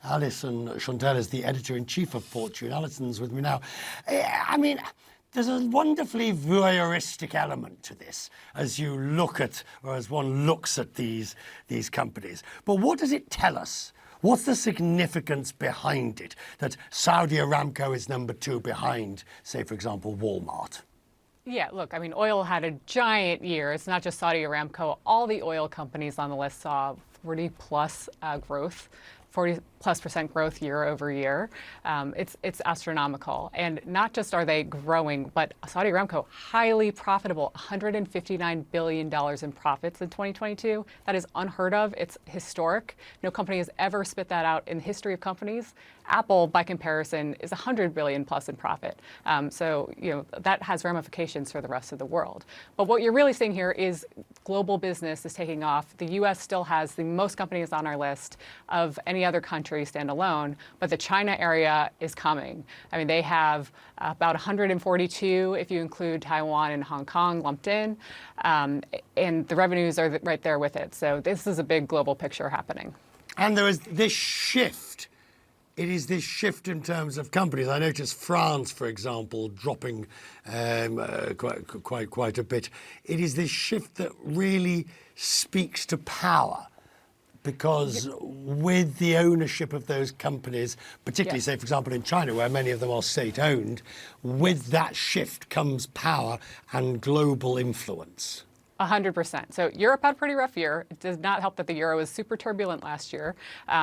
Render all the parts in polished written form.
Alison Shontell is the editor-in-chief of Fortune. Alison's with me now. I mean, there's a wonderfully voyeuristic element to this as you look at, or as one looks at these companies. But what does it tell us? What's the significance behind it that Saudi Aramco is number 2 behind, say, for example, Walmart? Yeah, look, I mean, oil had a giant year. It's not just Saudi Aramco. All the oil companies on the list saw 40+ growth. 40+% growth year over year. It's astronomical. And not just are they growing, but Saudi Aramco, highly profitable, $159 billion in profits in 2022. That is unheard of. It's historic. No company has ever spit that out in the history of companies. Apple, by comparison, is $100 billion plus in profit. So, that has ramifications for the rest of the world. But what you're really seeing here is global business is taking off. The U.S. still has the most companies on our list of any other country standalone, but the China area is coming. I mean, they have about 142 if you include Taiwan and Hong Kong lumped in, and the revenues are right there with it. So this is a big global picture happening. And there is this shift. It is this shift in terms of companies. I noticed France, for example, dropping quite a bit. It is this shift that really speaks to power, because with the ownership of those companies, particularly, say, for example, in China, where many of them are state-owned, with that shift comes power and global influence. 100%. So Europe had a pretty rough year. It does not help that the euro was super turbulent last year.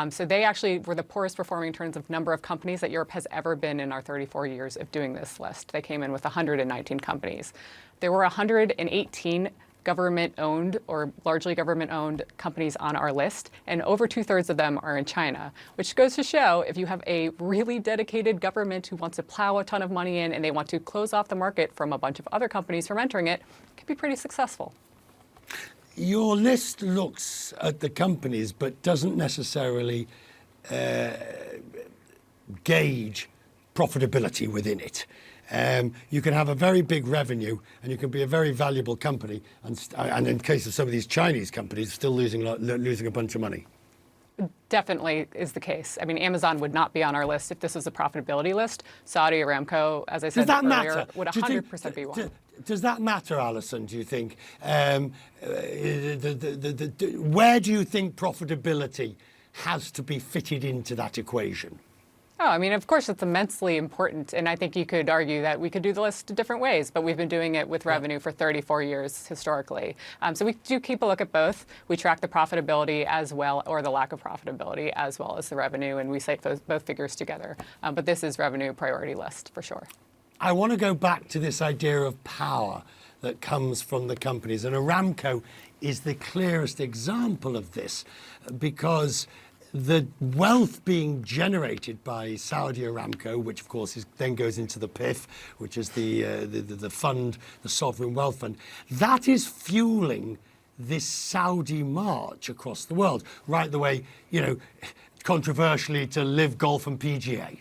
So they actually were the poorest performing in terms of number of companies that Europe has ever been in our 34 years of doing this list. They came in with 119 companies. There were 118 government-owned or largely government-owned companies on our list, and over 2/3 of them are in China, which goes to show if you have a really dedicated government who wants to plow a ton of money in and they want to close off the market from a bunch of other companies from entering it, it can be pretty successful. Your list looks at the companies but doesn't necessarily gauge profitability within it. You can have a very big revenue and you can be a very valuable company, and in case of some of these Chinese companies, still losing a bunch of money. Definitely is the case. I mean, Amazon would not be on our list if this was a profitability list. Saudi Aramco, as I said earlier, would 100% be one. Does that matter, Alison, do you think? Where do you think profitability has to be fitted into that equation? Oh, I mean, of course, it's immensely important. And I think you could argue that we could do the list different ways, but we've been doing it with revenue for 34 years historically. So we do keep a look at both. We track the profitability as well, or the lack of profitability, as well as the revenue, and we cite both figures together. But this is revenue priority list for sure. I want to go back to this idea of power that comes from the companies. And Aramco is the clearest example of this, because the wealth being generated by Saudi Aramco, which of course then goes into the PIF, which is the fund, the sovereign wealth fund, that is fueling this Saudi march across the world, right the way, controversially, to Live Golf and PGA.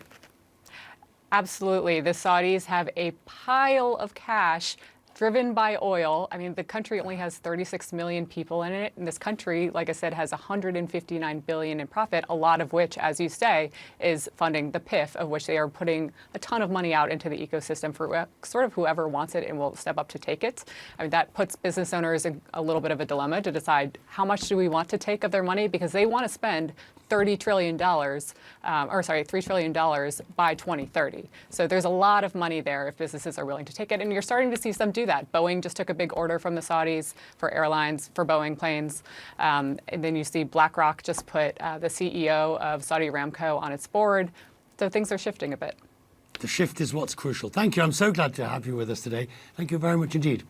Absolutely. The Saudis have a pile of cash driven by oil. I mean, the country only has 36 million people in it, and this country, like I said, has 159 billion in profit, a lot of which, as you say, is funding the PIF, of which they are putting a ton of money out into the ecosystem for sort of whoever wants it and will step up to take it. I mean, that puts business owners in a little bit of a dilemma to decide how much do we want to take of their money, because they want to spend $3 trillion by 2030. So there's a lot of money there if businesses are willing to take it, and you're starting to see some do that. Boeing just took a big order from the Saudis for airlines, for Boeing planes. And then you see BlackRock just put the CEO of Saudi Aramco on its board. So things are shifting a bit. The shift is what's crucial. Thank you. I'm so glad to have you with us today. Thank you very much indeed.